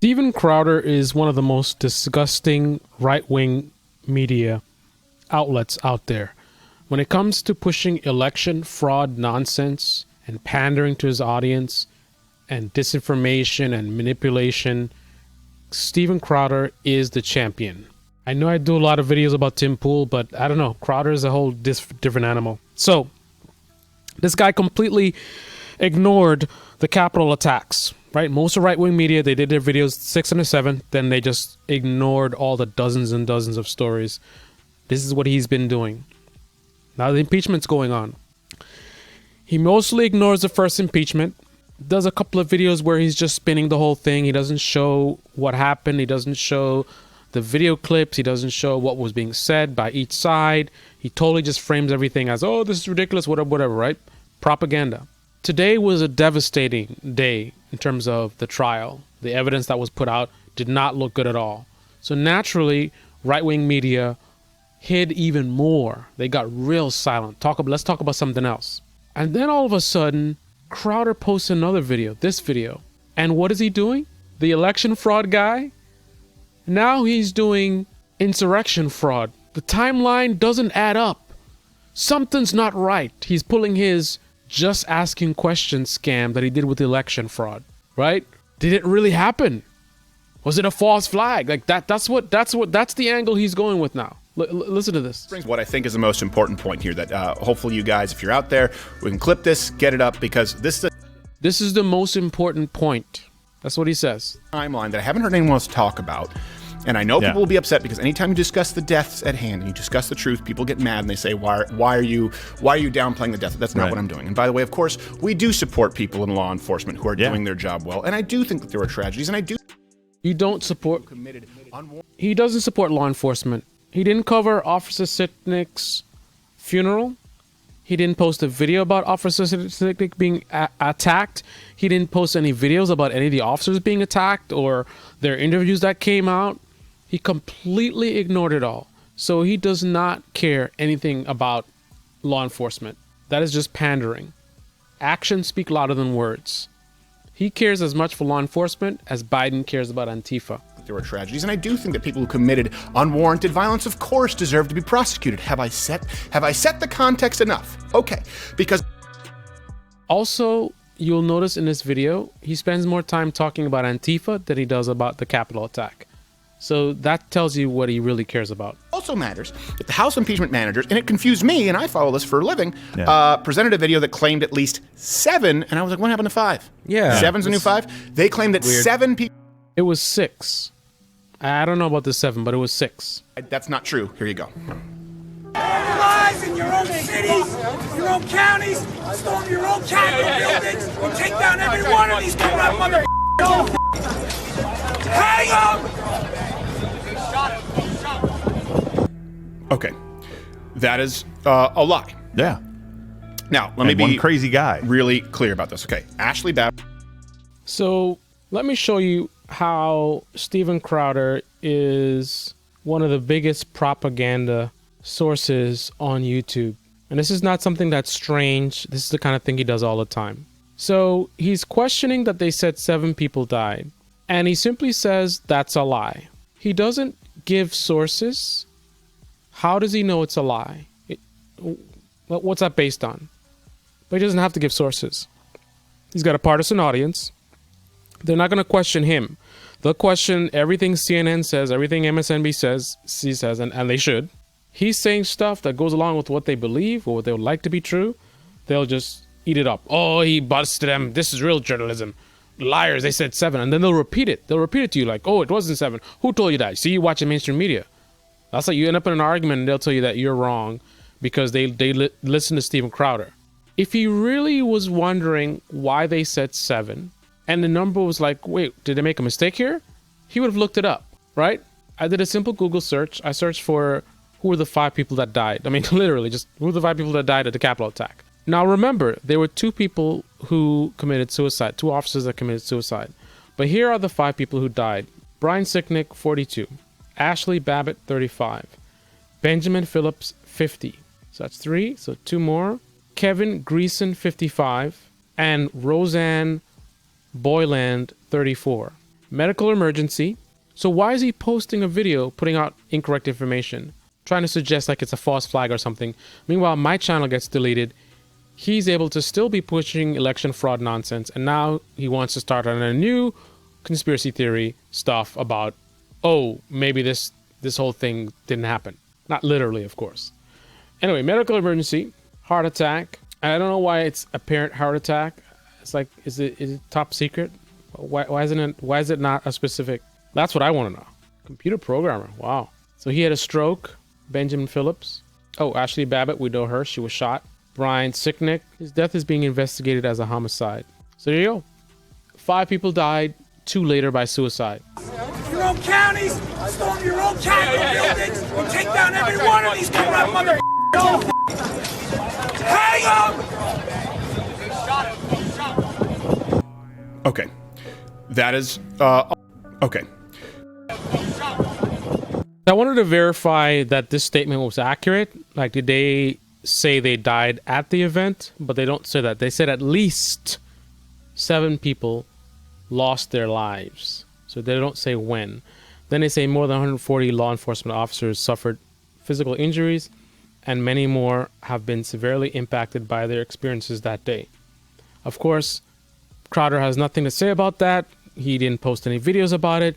Steven Crowder is one of the most disgusting right-wing media outlets out there. When it comes to pushing election fraud nonsense and pandering to his audience and disinformation and manipulation, Steven Crowder is the champion. I know I do a lot of videos about Tim Pool, but I don't know. Crowder is a whole different animal. So this guy completely ignored the Capitol attacks, right? Most of right-wing media, they did their videos 6 and 7, then they just ignored all the dozens and dozens of stories. This is what he's been doing. Now the impeachment's going on. He mostly ignores the first impeachment, does a couple of videos where he's just spinning the whole thing. He doesn't show what happened. He doesn't show the video clips. He doesn't show what was being said by each side. He totally just frames everything as, oh, this is ridiculous, whatever, right? Propaganda. Today was a devastating day in terms of the trial. The evidence that was put out did not look good at all. So naturally, right-wing media hid even more. They got real silent. Let's talk about something else. And then all of a sudden, Crowder posts another video, this video. And what is he doing? The election fraud guy? Now he's doing insurrection fraud. The timeline doesn't add up. Something's not right. He's pulling his just asking questions scam that he did with election fraud, right? Did it really happen? Was it a false flag? Like that's the angle he's going with now. Listen to this. Brings what I think is the most important point here that hopefully you guys, if you're out there, we can clip this, get it up, because this is the most important point. That's what he says. Timeline that I haven't heard anyone else talk about. And I know people will be upset because anytime you discuss the deaths at hand and you discuss the truth, people get mad and they say, why are you downplaying the death? That's not what I'm doing. And by the way, of course, we do support people in law enforcement who are doing their job well. And I do think that there are tragedies, and I do. You don't support. He doesn't support law enforcement. He didn't cover Officer Sicknick's funeral. He didn't post a video about Officer Sicknick being attacked. He didn't post any videos about any of the officers being attacked or their interviews that came out. He completely ignored it all. So he does not care anything about law enforcement. That is just pandering. Actions speak louder than words. He cares as much for law enforcement as Biden cares about Antifa. There were tragedies, and I do think that people who committed unwarranted violence, of course, deserve to be prosecuted. Have I set the context enough? Okay, because also you'll notice in this video he spends more time talking about Antifa than he does about the Capitol attack. So that tells you what he really cares about. Also matters that the House impeachment managers, and it confused me, and I follow this for a living, presented a video that claimed at least 7, and I was like, what happened to 5? Yeah. 7's a new 5? They claimed that 7 people. It was 6. I don't know about the 7, but it was 6. That's not true. Here you go. Lies in your own cities, your own counties, storm your own Capitol buildings, and take down every one of these corrupt motherfuckers. Hang them! Okay, that is a lie. Yeah. Now, let me be one crazy guy. Really clear about this. Okay, Ashley Babbitt. So let me show you how Steven Crowder is one of the biggest propaganda sources on YouTube. And this is not something that's strange. This is the kind of thing he does all the time. So he's questioning that they said 7 people died. And he simply says that's a lie. He doesn't give sources. How does he know it's a lie? What's that based on? But he doesn't have to give sources. He's got a partisan audience. They're not going to question him. They'll question everything CNN says, everything MSNBC says, and they should. He's saying stuff that goes along with what they believe or what they would like to be true. They'll just eat it up. Oh, he busted them. This is real journalism. Liars, they said 7. And then they'll repeat it. They'll repeat it to you like, oh, it wasn't 7. Who told you that? See, you watching mainstream media. That's like you end up in an argument and they'll tell you that you're wrong because they listen to Steven Crowder. If he really was wondering why they said 7 and the number was like, wait, did they make a mistake here? He would have looked it up, right? I did a simple Google search. I searched for who were the 5 people that died. I mean, literally just who were the 5 people that died at the Capitol attack. Now, remember, there were 2 people who committed suicide, 2 officers that committed suicide. But here are the 5 people who died. Brian Sicknick, 42. Ashley Babbitt, 35. Benjamin Phillips, 50. So that's 3. So 2 more. Kevin Greason, 55. And Roseanne Boyland, 34. medical emergency. So why is he posting a video putting out incorrect information, trying to suggest like it's a false flag or something? Meanwhile, my channel gets deleted. He's able to still be pushing election fraud nonsense, and now he wants to start on a new conspiracy theory stuff about, oh, maybe this whole thing didn't happen. Not literally, of course. Anyway, medical emergency, heart attack. I don't know why it's apparent heart attack. It's like, is it top secret? Why is it not a specific? That's what I want to know. Computer programmer. Wow. So he had a stroke. Benjamin Phillips. Oh, Ashley Babbitt, we know her. She was shot. Brian Sicknick. His death is being investigated as a homicide. So there you go. 5 people died. 2 later by suicide. Your own counties, storm your own Capitol buildings, and take down every one of these corrupt motherfuckers. Hang them! Okay. That is, okay. I wanted to verify that this statement was accurate. Like, did they say they died at the event? But they don't say that. They said at least 7 people lost their lives. So they don't say when. Then they say more than 140 law enforcement officers suffered physical injuries, and many more have been severely impacted by their experiences that day. Of course, Crowder has nothing to say about that. He didn't post any videos about it.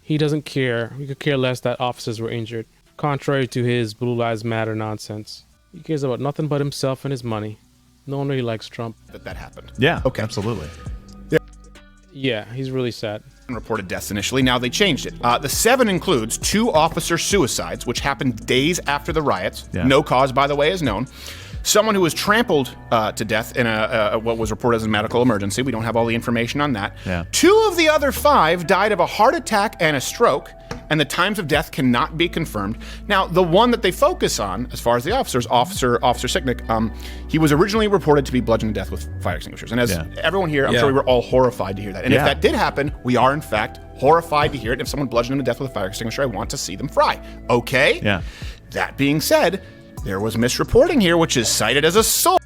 He doesn't care. He could care less that officers were injured. Contrary to his Blue Lives Matter nonsense. He cares about nothing but himself and his money. No one really likes Trump. That happened. Yeah, okay. Absolutely. Yeah, he's really sad. Reported deaths initially. Now they changed it. The 7 includes 2 officer suicides, which happened days after the riots. Yeah. No cause, by the way, is known. Someone who was trampled to death in what was reported as a medical emergency. We don't have all the information on that. Yeah. 2 of the other 5 died of a heart attack and a stroke, and the times of death cannot be confirmed. Now, the one that they focus on, as far as the officers, Officer Sicknick, he was originally reported to be bludgeoned to death with fire extinguishers. And as everyone here, I'm sure we were all horrified to hear that. And if that did happen, we are in fact horrified to hear it. If someone bludgeoned him to death with a fire extinguisher, I want to see them fry. Okay? Yeah. That being said, there was misreporting here, which is cited as assault.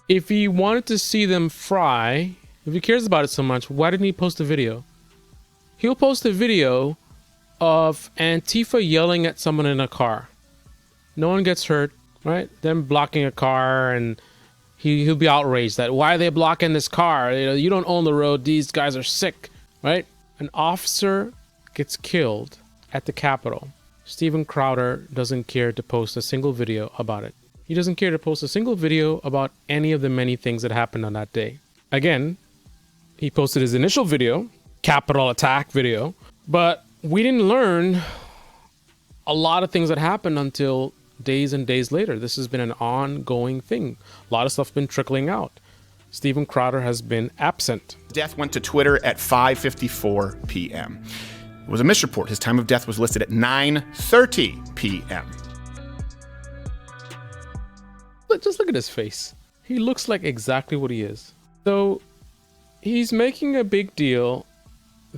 If he wanted to see them fry, if he cares about it so much, why didn't he post a video? He'll post a video of Antifa yelling at someone in a car. No one gets hurt, right? Them blocking a car, and he'll be outraged that why are they blocking this car? You don't own the road. These guys are sick, right? An officer gets killed at the Capitol. Steven Crowder doesn't care to post a single video about it. He doesn't care to post a single video about any of the many things that happened on that day. Again, he posted his initial video, Capitol attack video, but we didn't learn a lot of things that happened until days and days later. This has been an ongoing thing. A lot of stuff's been trickling out. Steven Crowder has been absent. Death went to Twitter at 5:54 p.m. It was a misreport. His time of death was listed at 9:30 p.m. Just look at his face. He looks like exactly what he is. So he's making a big deal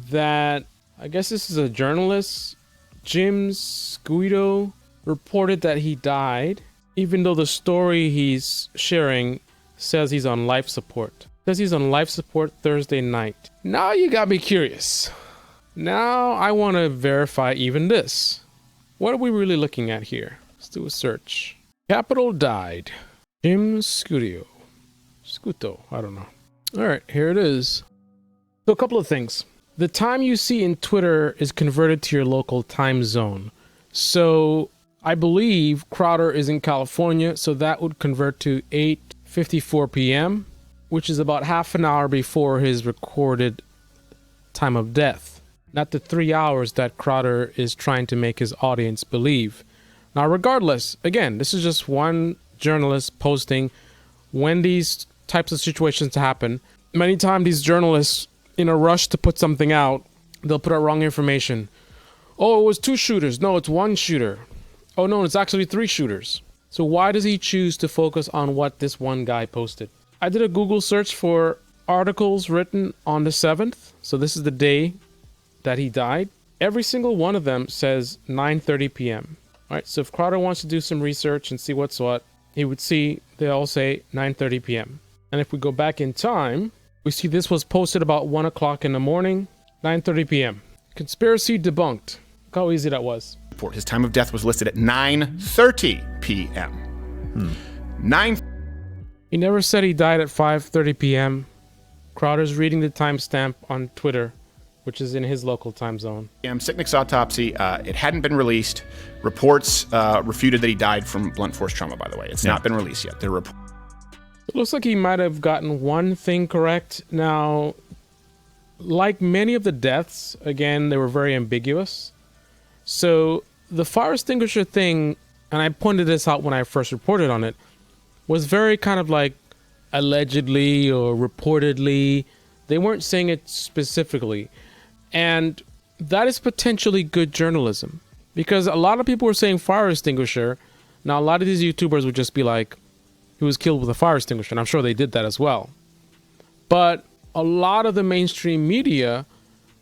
that, I guess this is a journalist, Jim Scuito, reported that he died, even though the story he's sharing says he's on life support. Says he's on life support Thursday night. Now you got me curious. Now I want to verify even this. What are we really looking at here? Let's do a search. Capitol died. Jim Scuito. Scuto, I don't know. All right, here it is. So a couple of things. The time you see in Twitter is converted to your local time zone. So I believe Crowder is in California, so that would convert to 8:54 p.m., which is about half an hour before his recorded time of death. Not the 3 hours that Crowder is trying to make his audience believe. Now, regardless, again, this is just one journalist posting when these types of situations happen. Many times these journalists, in a rush to put something out, they'll put out wrong information. Oh, it was 2 shooters. No, it's 1 shooter. Oh, no, it's actually 3 shooters. So why does he choose to focus on what this one guy posted? I did a Google search for articles written on the 7th. So this is the day that he died. Every single one of them says 9:30 p.m. All right, so if Crowder wants to do some research and see what's what, he would see they all say 9:30 p.m. And if we go back in time, we see this was posted about 1 o'clock in the morning. 9:30 p.m. Conspiracy debunked. Look how easy that was. His time of death was listed at 9:30 p.m. 9. He never said he died at 5:30 p.m. Crowder's reading the timestamp on Twitter, which is in his local time zone. Sicknick's autopsy, it hadn't been released. Reports refuted that he died from blunt force trauma, by the way. It's not been released yet. It looks like he might have gotten one thing correct. Now, like many of the deaths, again, they were very ambiguous. So the fire extinguisher thing, and I pointed this out when I first reported on it, was very kind of like allegedly or reportedly. They weren't saying it specifically. And that is potentially good journalism, because a lot of people were saying fire extinguisher. Now, a lot of these YouTubers would just be like, he was killed with a fire extinguisher. And I'm sure they did that as well. But a lot of the mainstream media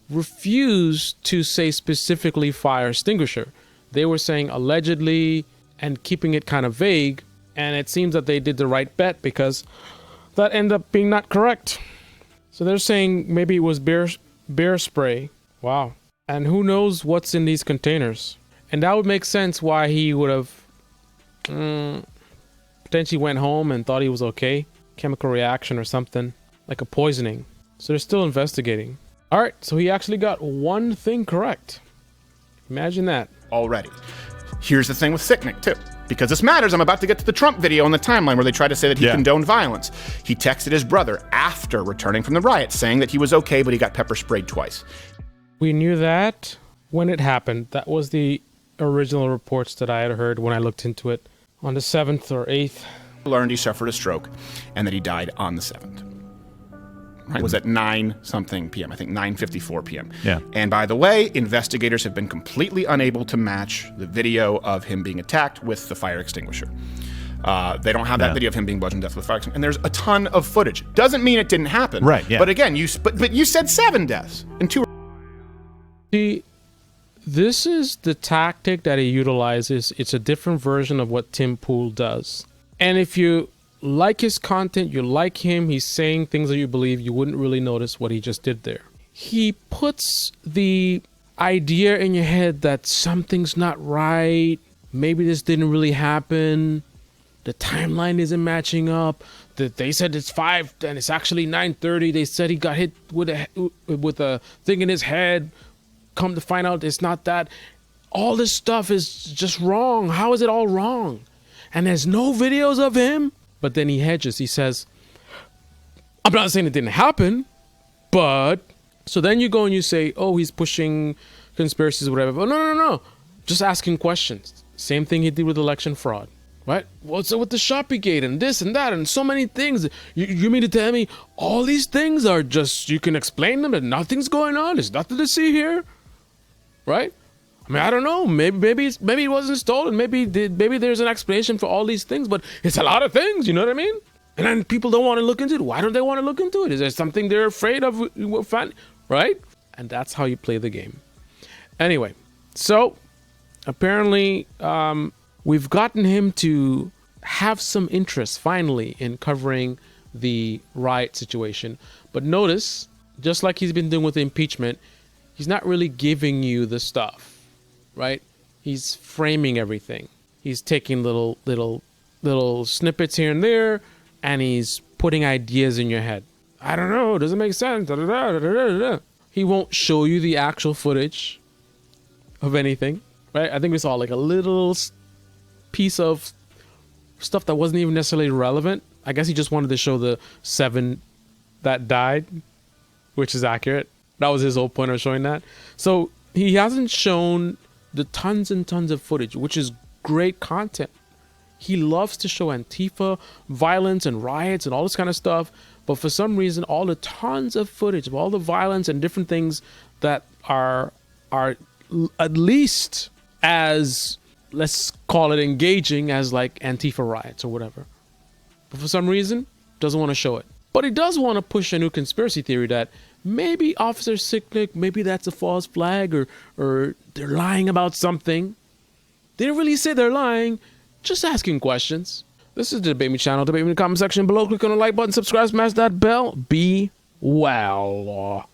refused to say specifically fire extinguisher. They were saying allegedly and keeping it kind of vague. And it seems that they did the right bet, because that ended up being not correct. So they're saying maybe it was bear spray. Wow. And who knows what's in these containers. And that would make sense why he would have potentially went home and thought he was okay. Chemical reaction or something, like a poisoning. So they're still investigating. All right, so he actually got one thing correct. Imagine that. Already. Here's the thing with Sicknick, too. Because this matters, I'm about to get to the Trump video on the timeline where they tried to say that he condoned violence. He texted his brother after returning from the riot, saying that he was okay, but he got pepper sprayed twice. We knew that when it happened. That was the original reports that I had heard when I looked into it on the 7th or 8th. Learned he suffered a stroke and that he died on the 7th. Right? It was at 9-something p.m., I think 9:54 p.m. Yeah. And by the way, investigators have been completely unable to match the video of him being attacked with the fire extinguisher. They don't have that video of him being bludgeoned to death with fire extinguisher. And there's a ton of footage. Doesn't mean it didn't happen. Right, yeah. But again, but you said 7 deaths and 2. See, this is the tactic that he utilizes. It's a different version of what Tim Pool does. And if you like his content, you like him, he's saying things that you believe, you wouldn't really notice what he just did there. He puts the idea in your head that something's not right, maybe this didn't really happen, the timeline isn't matching up, that they said it's 5 and it's actually 9:30, they said he got hit with a thing in his head, come to find out it's not that. All this stuff is just wrong. How is it all wrong? And there's no videos of him. But then he hedges. He says, I'm not saying it didn't happen, but... So then you go and you say, oh, he's pushing conspiracies or whatever. But no. Just asking questions. Same thing he did with election fraud, right? What's up with the Shoppygate and this and that and so many things? You mean to tell me all these things are just, you can explain them and nothing's going on? There's nothing to see here, right? I mean, I don't know. Maybe it wasn't stolen. Maybe there's an explanation for all these things, but it's a lot of things. You know what I mean? And then people don't want to look into it. Why don't they want to look into it? Is there something they're afraid of? Right? And that's how you play the game. Anyway, so apparently we've gotten him to have some interest finally in covering the riot situation. But notice, just like he's been doing with the impeachment, he's not really giving you the stuff. Right? He's framing everything. He's taking little snippets here and there, and he's putting ideas in your head. I don't know. It doesn't make sense. He won't show you the actual footage of anything. Right? I think we saw like a little piece of stuff that wasn't even necessarily relevant. I guess he just wanted to show the 7 that died, which is accurate. That was his whole point of showing that. So he hasn't shown the tons and tons of footage, which is great content. He loves to show Antifa violence and riots and all this kind of stuff, but for some reason all the tons of footage of all the violence and different things that are at least as, let's call it, engaging as like Antifa riots or whatever, but for some reason doesn't want to show it. But he does want to push a new conspiracy theory that maybe Officer Sicknick, maybe that's a false flag, or they're lying about something. They didn't really say they're lying, just asking questions. This is the Debate Me channel. Debate me in the comment section below. Click on the like button, subscribe, smash that bell. Be well.